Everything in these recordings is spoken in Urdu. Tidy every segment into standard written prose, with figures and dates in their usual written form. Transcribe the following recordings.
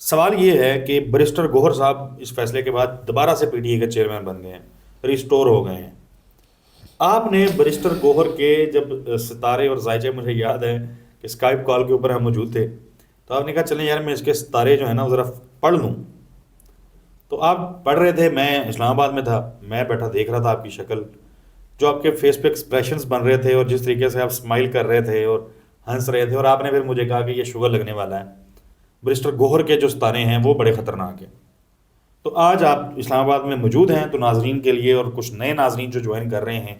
سوال یہ ہے کہ بریسٹر گوہر صاحب اس فیصلے کے بعد دوبارہ سے پی ٹی اے کے چیئرمین بن گئے ہیں, ریسٹور ہو گئے ہیں. آپ نے بریسٹر گوہر کے جب ستارے اور ذائچے, مجھے یاد ہے کہ اسکائپ کال کے اوپر ہم موجود تھے, تو آپ نے کہا چلیں یار میں اس کے ستارے جو ہیں نا وہ ذرا پڑھ لوں. تو آپ پڑھ رہے تھے, میں اسلام آباد میں تھا, میں بیٹھا دیکھ رہا تھا آپ کی شکل, جو آپ کے فیس پہ ایکسپریشنز بن رہے تھے اور جس طریقے سے آپ اسمائل کر رہے تھے اور ہنس رہے تھے, اور آپ نے پھر مجھے کہا کہ یہ شوگر لگنے والا ہے, بریسٹر گوہر کے جو ستارے ہیں وہ بڑے خطرناک ہیں. تو آج آپ اسلام آباد میں موجود ہیں, تو ناظرین کے لیے اور کچھ نئے ناظرین جو جوائن کر رہے ہیں,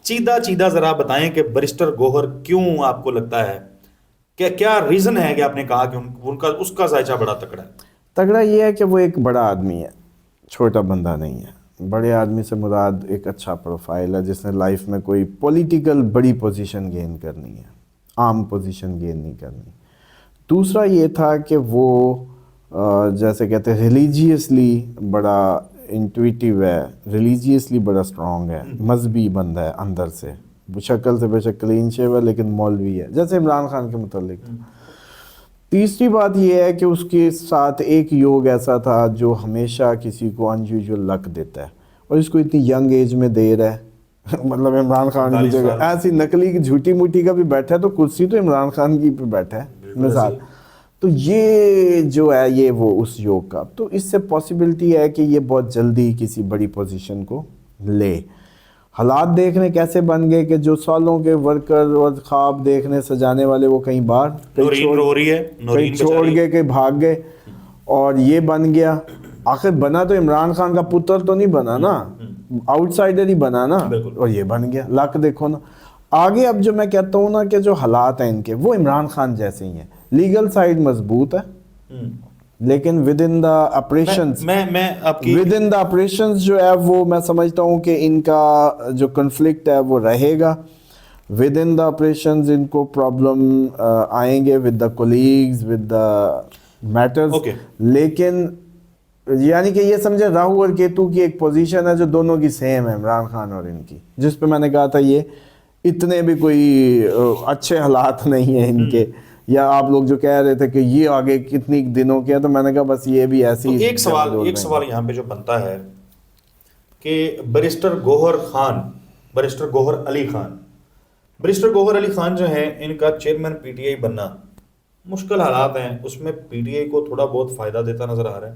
چیدہ ذرا بتائیں کہ بریسٹر گوہر کیوں آپ کو لگتا ہے کہ کیا ریزن ہے کہ آپ نے کہا کہ ان کا اس کا ذائچہ بڑا تکڑا ہے؟ تگڑا یہ ہے کہ وہ ایک بڑا آدمی ہے, چھوٹا بندہ نہیں ہے. بڑے آدمی سے مراد ایک اچھا پروفائل ہے جس نے لائف میں کوئی پولیٹیکل بڑی پوزیشن گین کرنی ہے, عام پوزیشن گین نہیں کرنی. دوسرا یہ تھا کہ وہ جیسے کہتے ہیں ریلیجیسلی بڑا انٹویٹیو ہے, ریلیجیسلی بڑا اسٹرانگ ہے, مذہبی بندہ ہے اندر سے, شکل سے بے شک کلین شیو ہے لیکن مولوی ہے, جیسے عمران خان کے متعلق. تیسری بات یہ ہے کہ اس کے ساتھ ایک یوگ ایسا تھا جو ہمیشہ کسی کو انیوژل لک دیتا ہے, اور اس کو اتنی ینگ ایج میں دے رہا ہے. مطلب عمران خان کی جگہ ایسی نقلی جھوٹی موٹی کا بھی بیٹھا ہے تو کرسی تو عمران خان کی پہ بیٹھا ہے مثال. تو یہ جو ہے یہ وہ اس یوگ کا, تو اس سے پاسبلٹی ہے کہ یہ بہت جلدی کسی بڑی پوزیشن کو لے. حالات دیکھنے کیسے بن گئے کہ جو سالوں کے ورکر اور خواب دیکھنے سجانے والے وہ کہیں باہر, کہیں چھوڑ گئے, کہیں بھاگ گئے, اور یہ بن گیا. آخر بنا تو عمران خان کا پتر تو نہیں بنا نا, آؤٹ سائڈر ہی بنا نا, اور یہ بن گیا. لک دیکھو نا آگے. اب جو میں کہتا ہوں نا کہ جو حالات ہیں ان کے وہ عمران خان جیسے ہی ہیں. لیگل سائڈ مضبوط ہے لیکن with in the operations, with in the operations جو ہے وہ میں سمجھتا ہوں کہ ان کا جو کنفلکٹ ہے وہ رہے گا. With in the operations in کو پرابلم آئیں گے with the colleagues, with the matters. لیکن یعنی کہ یہ سمجھے راہو اور کیتو کی ایک پوزیشن ہے جو دونوں کی سیم ہے, عمران خان اور ان کی, جس پہ میں نے کہا تھا یہ اتنے بھی کوئی اچھے حالات نہیں ہیں ان کے, یا آپ لوگ جو کہہ رہے تھے کہ یہ آگے کتنی دنوں کے ہیں, تو میں نے کہا بس یہ بھی ایسی. ایک سوال یہاں پہ جو بنتا ہے کہ بریسٹر گوہر علی خان جو ہیں, ان کا چیئرمین پی ٹی آئی بننا مشکل حالات ہیں, اس میں پی ٹی آئی کو تھوڑا بہت فائدہ دیتا نظر آ رہا ہے.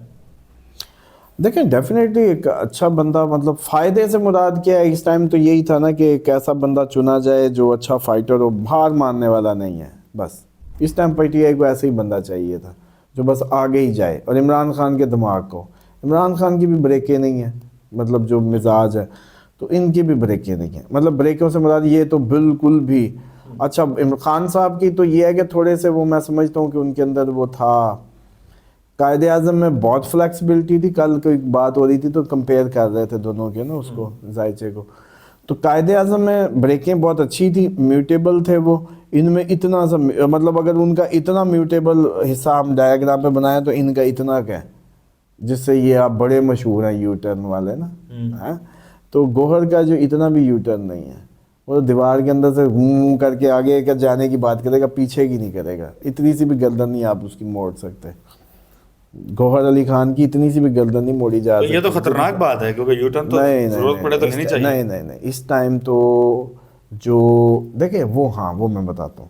دیکھیں ڈیفینیٹلی ایک اچھا بندہ, مطلب فائدے سے مراد کیا ہے اس ٹائم تو یہی تھا نا کہ ایک ایسا بندہ چنا جائے جو اچھا فائٹر ہو, ہار ماننے والا نہیں ہے. بس اس ٹائم پی ٹی آئی کو ایسا ہی بندہ چاہیے تھا جو بس آگے ہی جائے. اور عمران خان کے دماغ کو, عمران خان کی بھی بریکیں نہیں ہیں, مطلب جو مزاج ہے تو ان کی بھی بریکیں نہیں ہیں. مطلب بریکوں سے مراد یہ تو بالکل بھی اچھا. خان صاحب کی تو یہ ہے کہ تھوڑے سے وہ میں سمجھتا ہوں کہ ان کے اندر وہ تھا, قائد اعظم میں بہت فلیکسیبلٹی تھی. کل کوئی بات ہو رہی تھی تو کمپیئر کر رہے تھے دونوں کے نا اس کو, ذائچے کو. تو قائد اعظم میں بریکیں بہت اچھی تھی, میوٹیبل تھے وہ. ان میں اتنا سا مطلب اگر ان کا اتنا میوٹیبل حصہ ہم ڈائیگرام پہ بنائیں تو ان کا اتنا کیا ہے جس سے یہ آپ بڑے مشہور ہیں یو ٹرن والے نا. تو گوہر کا جو اتنا بھی یو ٹرن نہیں ہے, وہ دیوار کے اندر سے گھوم کر کے آگے کا جانے کی بات کرے گا, پیچھے کی نہیں کرے گا. اتنی سی بھی گردن نہیں آپ اس کی موڑ سکتے. گوہر علی خان کی اتنی سی بھی گردن نہیں موڑی جا سکتی. یہ تو خطرناک بات ہے کیونکہ یو ٹرن تو ضرورت پڑے تو لینی چاہیے. نہیں اس ٹائم تو جو دیکھیں وہ, ہاں وہ میں بتاتا ہوں,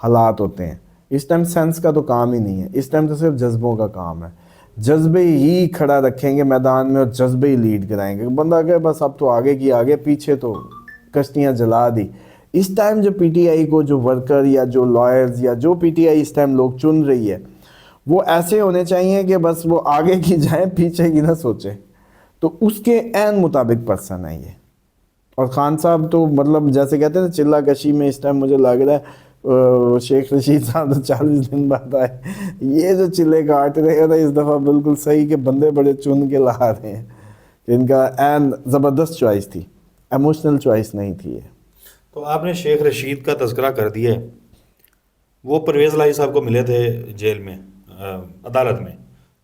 حالات ہوتے ہیں. اس ٹائم سینس کا تو کام ہی نہیں ہے, اس ٹائم تو صرف جذبوں کا کام ہے. جذبے ہی کھڑا رکھیں گے میدان میں اور جذبے ہی لیڈ کرائیں گے. بندہ کہ بس اب تو آگے کی آگے, پیچھے تو کشتیاں جلا دی. اس ٹائم جو پی ٹی آئی کو جو ورکر یا جو لائرز یا جو P T I us time لوگ چن رہی ہے وہ ایسے ہونے چاہیے کہ بس وہ آگے کی جائیں, پیچھے کی نہ سوچے. تو اس کے عین مطابق پرسن ہے یہ. اور خان صاحب تو مطلب جیسے کہتے ہیں نا چلہ کشی میں اس ٹائم مجھے لگ رہا ہے شیخ رشید صاحب تو 40 دن بعد آئے. یہ جو چلے کاٹ رہے ہیں اس دفعہ بالکل صحیح کہ بندے بڑے چن کے لا رہے ہیں. ان کا عین زبردست چوائس تھی, ایموشنل چوائس نہیں تھی یہ. تو آپ نے شیخ رشید کا تذکرہ کر دیا ہے. وہ پرویز الہی صاحب کو ملے تھے جیل میں, عدالت میں.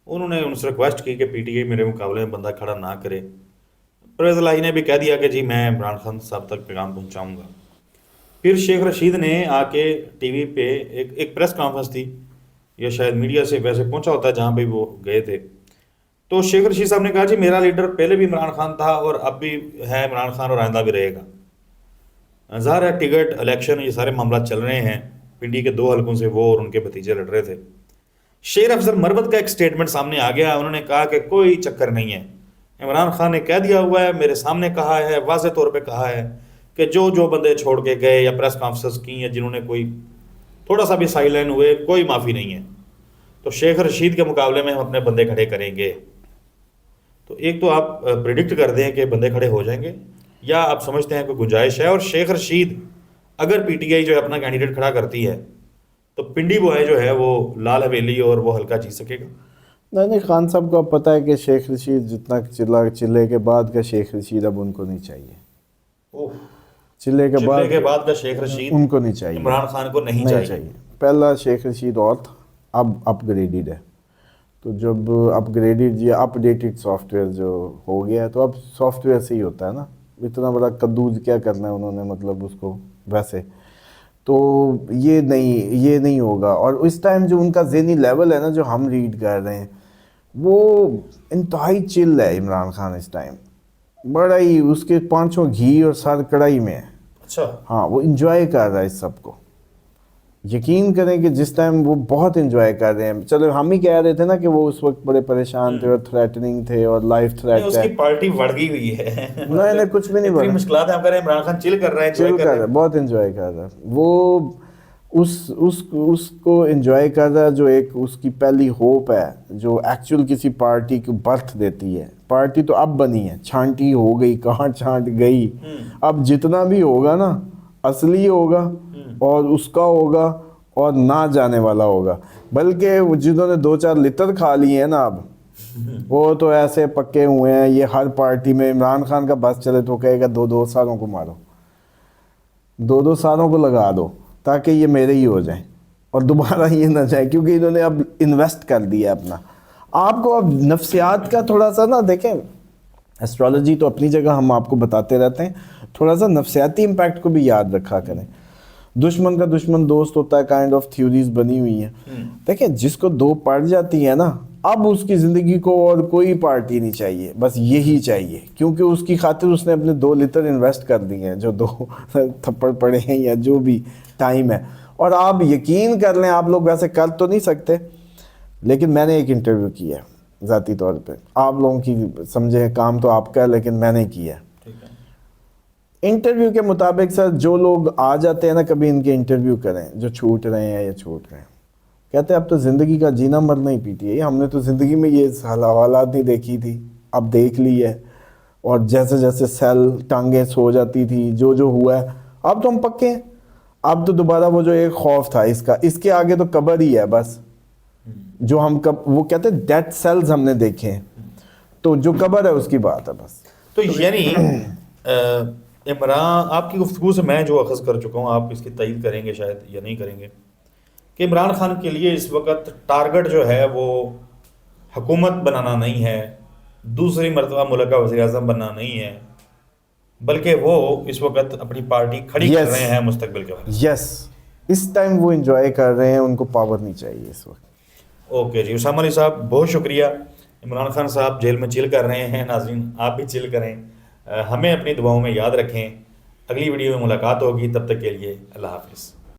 انہوں نے ان سے ریکویسٹ کی کہ پی ٹی آئی میرے مقابلے میں بندہ کھڑا نہ کرے. پرویز الہی نے بھی کہہ دیا کہ جی میں عمران خان صاحب تک پیغام پہنچاؤں گا. پھر شیخ رشید نے آ کے ٹی وی پہ ایک پریس کانفرنس تھی یا شاید میڈیا سے ویسے پہنچا ہوتا ہے جہاں پہ وہ گئے تھے. تو شیخ رشید صاحب نے کہا جی میرا لیڈر پہلے بھی عمران خان تھا اور اب بھی ہے عمران خان اور آئندہ بھی رہے گا. ظاہر ہے ٹکٹ الیکشن یہ سارے معاملات چل رہے ہیں. پنڈی کے 2 حلقوں سے وہ اور ان کے بھتیجے لڑ رہے تھے. شیر افضل مروت کا ایک سٹیٹمنٹ سامنے آ گیا. انہوں نے کہا کہ کوئی چکر نہیں ہے, عمران خان نے کہہ دیا ہوا ہے, میرے سامنے کہا ہے, واضح طور پہ کہا ہے کہ جو بندے چھوڑ کے گئے یا پریس کانفرنس کی یا جنہوں نے کوئی تھوڑا سا بھی سائیڈ لائن ہوئے, کوئی معافی نہیں ہے. تو شیخ رشید کے مقابلے میں ہم اپنے بندے کھڑے کریں گے. تو ایک تو آپ پریڈکٹ کر دیں کہ بندے کھڑے ہو جائیں گے, یا آپ سمجھتے ہیں کوئی گنجائش ہے؟ اور شیخ رشید اگر پی ٹی آئی جو ہے اپنا کینڈیڈیٹ کھڑا کرتی ہے تو پنڈی بوائے جو ہے وہ لال حویلی اور وہ حلقہ جیت سکے گا؟ نہیں, خان صاحب کو اب پتہ ہے کہ شیخ رشید جتنا چلے کے بعد کا شیخ رشید اب ان کو نہیں چاہیے. چلے کے بعد کا شیخ رشید ان کو نہیں چاہیے, عمران خان کو نہیں چاہیے. پہلا شیخ رشید اور تھا, اب اپ گریڈڈ ہے. تو جب اپ گریڈڈ یا اپ ڈیٹڈ سافٹ ویئر جو ہو گیا ہے تو اب سافٹ ویئر سے ہی ہوتا ہے نا. اتنا بڑا کدو کیا کرنا ہے انہوں نے, مطلب اس کو ویسے تو یہ نہیں ہوگا. اور اس ٹائم جو ان کا ذہنی لیول ہے نا جو ہم ریڈ کر رہے ہیں وہ انتہائی چل ہے. عمران خان اس ٹائم بڑا ہی اس کے 5 گھی اور سر کڑائی میں ہے. اچھا ہاں, وہ انجوائے کر رہا ہے اس سب کو. یقین کریں کہ جس ٹائم وہ بہت انجوائے کر رہے ہیں. چلو ہم ہی کہہ رہے تھے نا کہ وہ اس وقت بڑے پریشان تھے اور تھریٹننگ تھے اور لائف تھریٹ اس ہے. کی پارٹی بڑھ گئی ہوئی ہے. نہیں کچھ بھی نہیں بڑھا, مشکلات ہیں. آپ کہہ رہے ہیں عمران خان چل کر رہا ہے, چل کر رہا ہے, بہت انجوائے کر رہا ہے. وہ اس کو انجوائے کر رہا ہے جو ایک اس کی پہلی ہوپ ہے جو ایکچوئل کسی پارٹی کو برتھ دیتی ہے. پارٹی تو اب بنی ہے, چھانٹی ہو گئی, کہاں چھانٹ گئی. اب جتنا بھی ہوگا نا اصلی ہوگا اور اس کا ہوگا اور نہ جانے والا ہوگا. بلکہ جنہوں نے 2-4 لتر کھا لیے ہیں نا اب وہ تو ایسے پکے ہوئے ہیں. یہ ہر پارٹی میں عمران خان کا بس چلے تو کہے گا 2 سالوں کو مارو, 2 سالوں کو لگا دو تاکہ یہ میرے ہی ہو جائیں اور دوبارہ یہ نہ جائے, کیونکہ انہوں نے اب انویسٹ کر دیا اپنا. آپ کو اب نفسیات کا تھوڑا سا نا دیکھیں, ایسٹرالوجی تو اپنی جگہ ہم آپ کو بتاتے رہتے ہیں, تھوڑا سا نفسیاتی امپیکٹ کو بھی یاد رکھا کریں. دشمن کا دشمن دوست ہوتا ہے, کائنڈ آف تھیوریز بنی ہوئی ہیں. دیکھیں جس کو 2 پڑ جاتی ہیں نا, اب اس کی زندگی کو اور کوئی پارٹی نہیں چاہیے, بس یہی چاہیے. کیونکہ اس کی خاطر اس نے اپنے 2 لیٹر انویسٹ کر دیے ہیں, جو 2 تھپڑ پڑے ہیں یا جو بھی ٹائم ہے. اور آپ یقین کر لیں, آپ لوگ ویسے کر تو نہیں سکتے, لیکن میں نے ایک انٹرویو کیا ہے ذاتی طور پہ. آپ لوگوں کی سمجھے کام تو آپ کا ہے, لیکن میں نے کیا ہے. انٹرویو کے مطابق سر جو لوگ آ جاتے ہیں نا, کبھی ان کے انٹرویو کریں جو چھوٹ رہے ہیں یا چھوٹ رہے ہیں, کہتے ہیں اب تو زندگی کا جینا مرنا ہی پیٹی ہے, ہم نے تو زندگی میں یہ حالات نہیں دیکھی تھی, اب دیکھ لی ہے. اور جیسے جیسے سیل ٹانگیں سو جاتی تھی, جو ہوا ہے اب تو ہم پکے ہیں. اب تو دوبارہ وہ جو ایک خوف تھا اس کے آگے تو قبر ہی ہے بس. جو ہم وہ کہتے ہیں ڈیڈ سیلز ہم نے دیکھے ہیں, تو جو قبر ہے اس کی بات ہے بس. تو یعنی عمران, آپ کی گفتگو سے میں جو اخذ کر چکا ہوں, آپ اس کی تائید کریں گے شاید یا نہیں کریں گے, کہ عمران خان کے لیے اس وقت ٹارگٹ جو ہے وہ حکومت بنانا نہیں ہے, دوسری مرتبہ ملک کا وزیر اعظم بننا نہیں ہے, بلکہ وہ اس وقت اپنی پارٹی کھڑی کر رہے ہیں مستقبل کے بارے میں. یس, اس ٹائم وہ انجوائے کر رہے ہیں, ان کو پاور نہیں چاہیے اس وقت. اوکے جی, اسامہ علی صاحب بہت شکریہ. عمران خان صاحب جیل میں چل کر رہے ہیں, ناظرین آپ بھی چل کریں, ہمیں اپنی دعاؤں میں یاد رکھیں. اگلی ویڈیو میں ملاقات ہوگی, تب تک کے لیے اللہ حافظ.